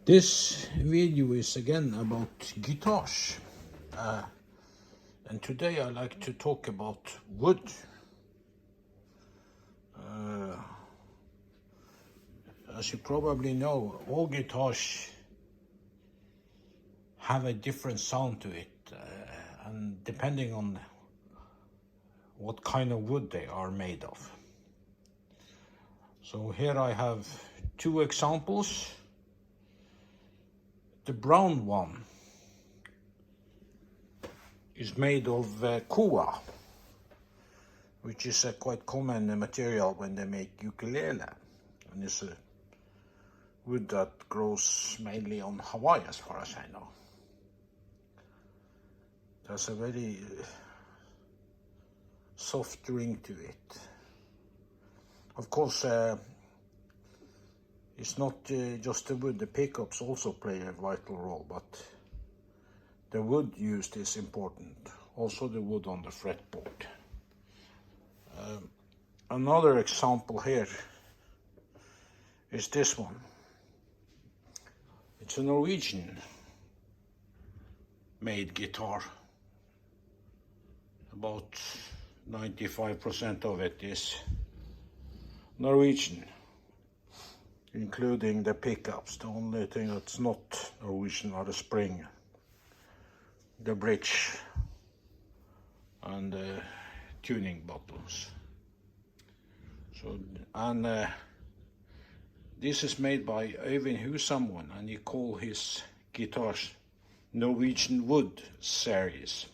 This video is again about guitars, and today I like to talk about wood. As you probably know, all guitars have a different sound to it, and depending on what kind of wood they are made of. So here I have two examples. The brown one is made of koa, which is a quite common material when they make ukulele, and it's a wood that grows mainly on Hawaii, as far as I know. There's a very soft ring to it. Of course, it's not just the wood, the pickups also play a vital role, but the wood used is important. Also the wood on the fretboard. Another example here is this one. It's a Norwegian made guitar. About 95% of it is Norwegian, including the pickups. The only thing that's not Norwegian are the spring, the bridge, and the tuning buttons. So, and this is made by Øyvind Husamon, and he call his guitars Norwegian Wood series.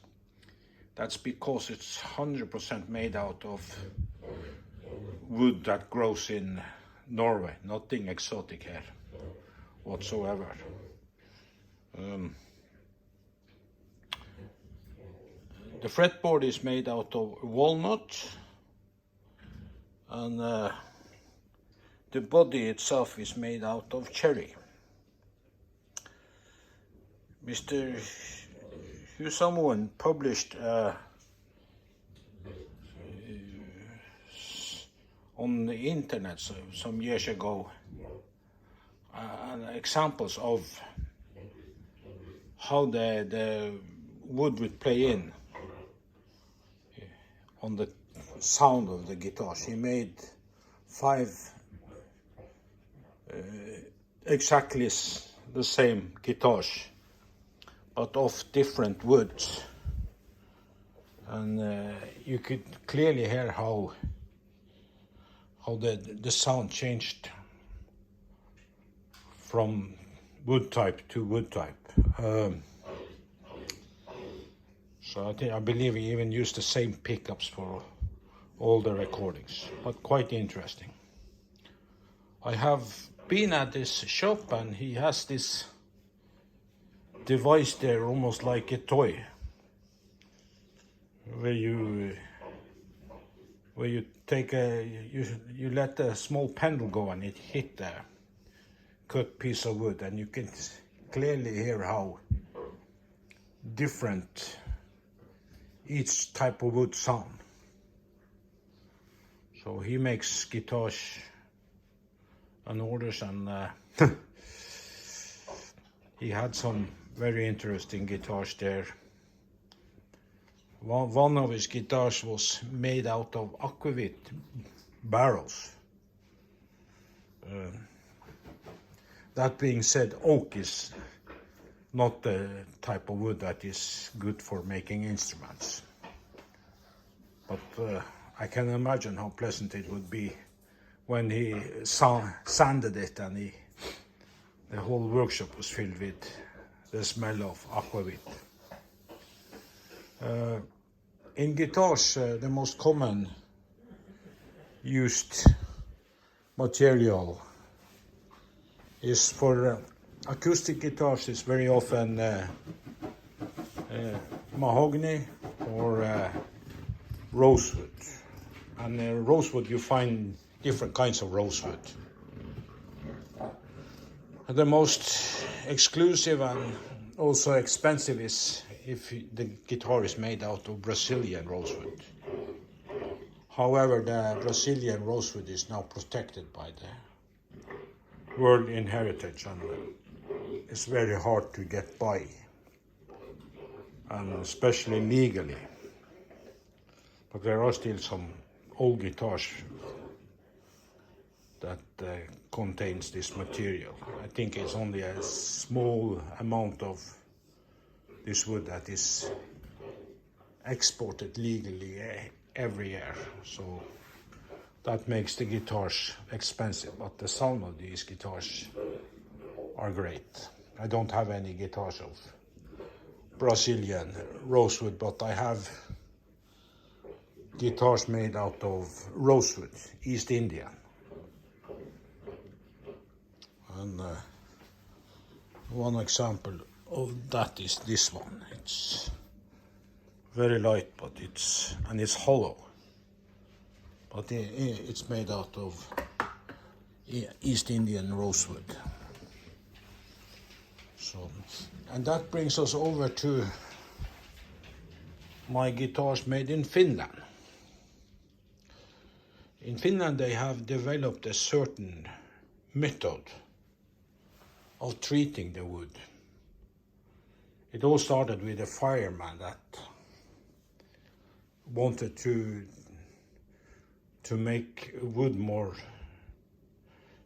That's because it's 100% made out of wood that grows in Norway, nothing exotic here whatsoever. The fretboard is made out of walnut, and the body itself is made out of cherry. Mr. Husamon published on the internet some years ago examples of how the wood would play in on the sound of the guitars. He made 5 exactly the same guitars, but of different woods, and you could clearly hear how the sound changed from wood type to wood type. So I believe he even used the same pickups for all the recordings, but quite interesting. I have been at this shop, and he has this device there, almost like a toy, where you take you let a small pendle go and it hit the cut piece of wood, and you can clearly hear how different each type of wood sound. So he makes guitars and orders, and he had some very interesting guitars there. One of his guitars was made out of aquavit barrels. That being said, oak is not the type of wood that is good for making instruments. But I can imagine how pleasant it would be when he sanded it, and the whole workshop was filled with the smell of aquavit. In guitars, the most common used material is for acoustic guitars is very often mahogany or rosewood. And rosewood, you find different kinds of rosewood. The most exclusive and also expensive is if the guitar is made out of Brazilian rosewood. However, the Brazilian rosewood is now protected by the World Heritage, and is very hard to get by, and especially legally. But there are still some old guitars that contains this material. I think it's only a small amount of this wood that is exported legally every year, so that makes the guitars expensive, but the sound of these guitars are great. I don't have any guitars of Brazilian rosewood, but I have guitars made out of rosewood, East Indian. And one example of that is this one. It's very light, but it's hollow. But it's made out of East Indian rosewood. So, and that brings us over to my guitars made in Finland. In Finland, they have developed a certain method of treating the wood. It all started with a fireman that wanted to make wood more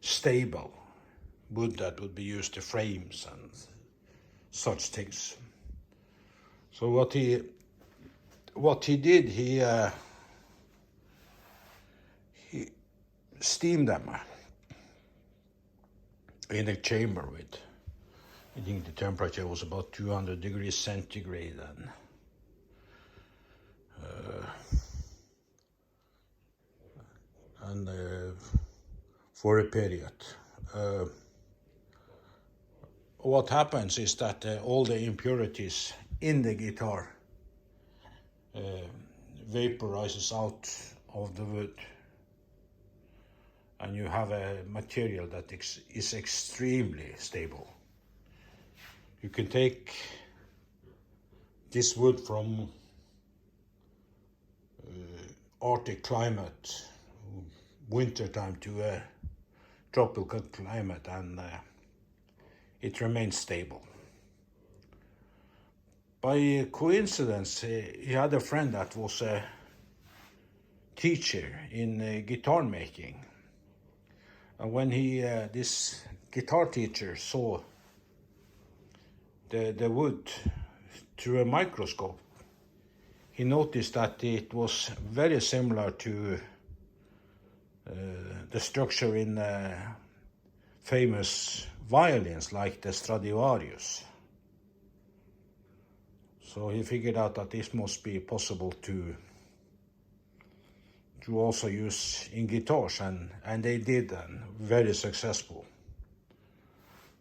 stable, wood that would be used to frames and such things. So what he did, he steamed them in a chamber with, I think the temperature was about 200 degrees centigrade, and for a period. What happens is that all the impurities in the guitar vaporizes out of the wood, and you have a material that is extremely stable. You can take this wood from Arctic climate, winter time, to a tropical climate, and it remains stable. By coincidence, he had a friend that was a teacher in guitar making. And when this guitar teacher saw the wood through a microscope, he noticed that it was very similar to the structure in famous violins like the Stradivarius. So he figured out that this must be possible to also use in guitars, and they did, and very successful.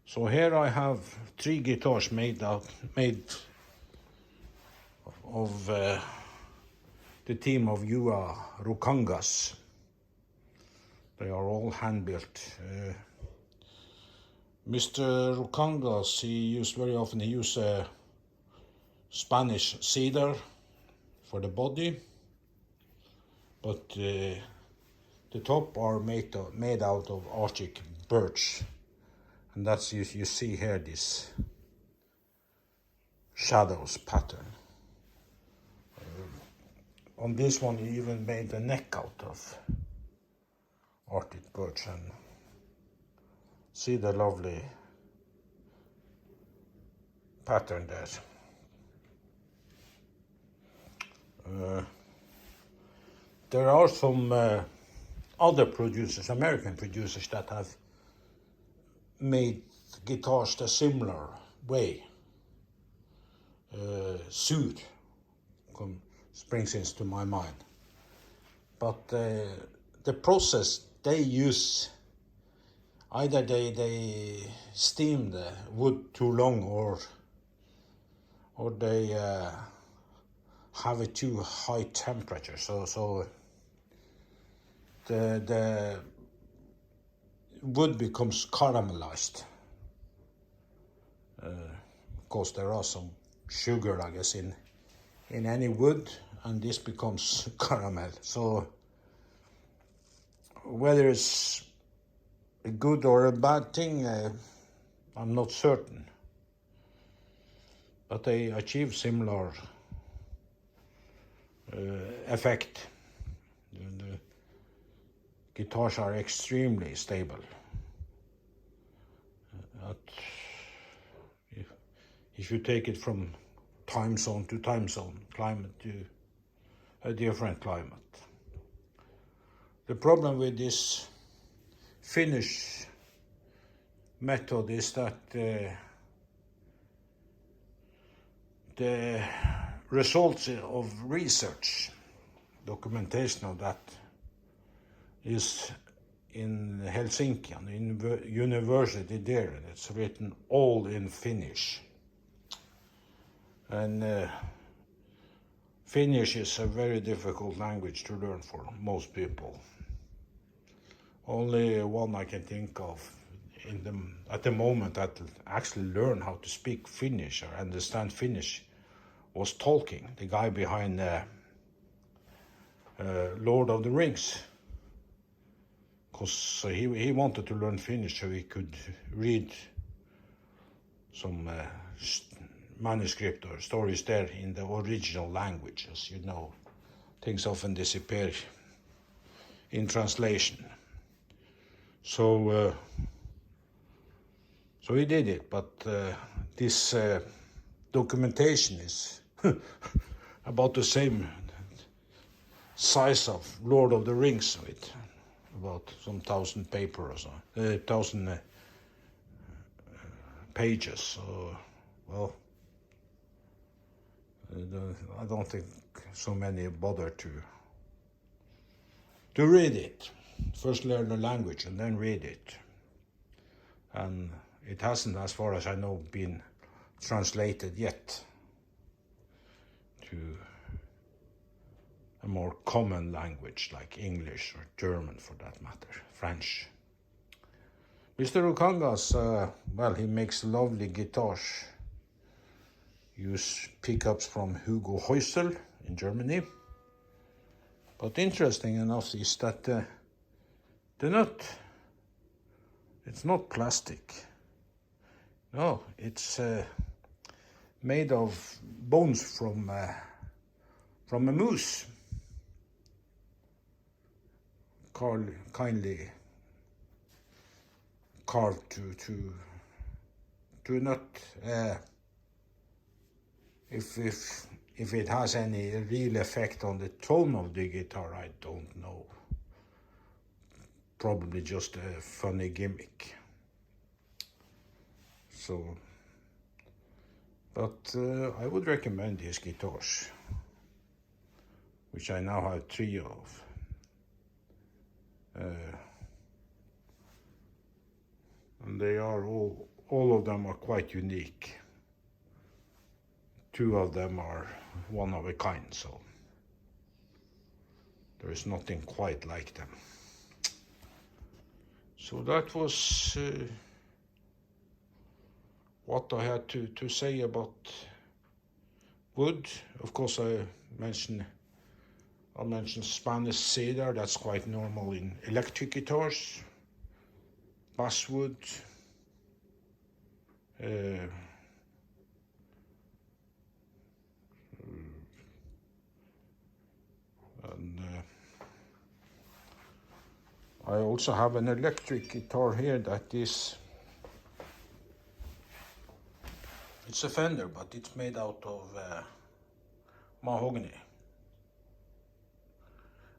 So here I have 3 guitars made of the team of Juha Rukangas. They are all hand-built. Mr. Rukangas, he very often use Spanish cedar for the body, but the top are made out of Arctic birch, and that's you see here this shadows pattern. On this one, he even made the neck out of Arctic birch, and see the lovely pattern there. There are some other producers, American producers, that have made guitars the similar way. Sued springs into my mind. But the process they use, either they steam the wood too long, or they have a too high temperature. So the wood becomes caramelized. Because there are some sugar, I guess, in any wood, and this becomes caramel. So whether it's a good or a bad thing, I'm not certain. but they achieve similar effect. The guitars are extremely stable. If you take it from time zone to time zone, climate to a different climate. The problem with this finish method is that the results of research, documentation of that, is in Helsinki, in the university there, and it's written all in Finnish. And Finnish is a very difficult language to learn for most people. Only one I can think of at the moment that actually learn how to speak Finnish or understand Finnish was Tolkien, the guy behind Lord of the Rings. Because he wanted to learn Finnish so he could read some manuscript or stories there in the original language. As you know, things often disappear in translation. So he did it, but this documentation is about the same size of Lord of the Rings, with about some 1,000 paper or so, 1,000 pages. So, well, I don't think so many bother to read it. First learn the language and then read it. And it hasn't, as far as I know, been translated yet to a more common language like English or German, for that matter, French. Mr. Rukangas, well, he makes lovely guitars. Use pickups from Hugo Heusel in Germany. But interesting enough is that the nut, it's not plastic. No, it's made of bones from a moose. Kindly carved to a nut. If it has any real effect on the tone of the guitar, I don't know. Probably just a funny gimmick. So, but I would recommend his guitars, which I now have 3 of. And they are all of them are quite unique. 2 of them are one of a kind, so there is nothing quite like them. So that was what I had to say about wood. Of course, I'll mention Spanish cedar. That's quite normal in electric guitars. Basswood. I also have an electric guitar here that is, it's a Fender, but it's made out of mahogany.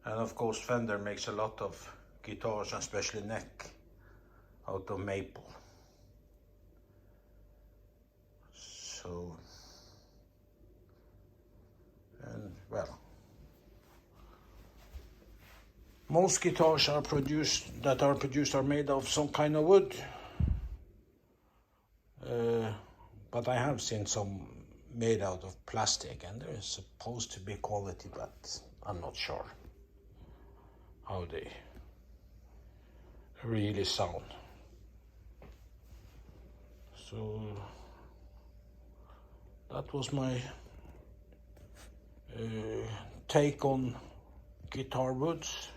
And of course Fender makes a lot of guitars, especially neck, out of maple. So, and well, most guitars are produced are made of some kind of wood. But I have seen some made out of plastic, and they're supposed to be quality, but I'm not sure how they really sound. So that was my take on guitar woods.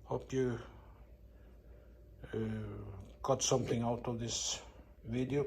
Hope you got something out of this video.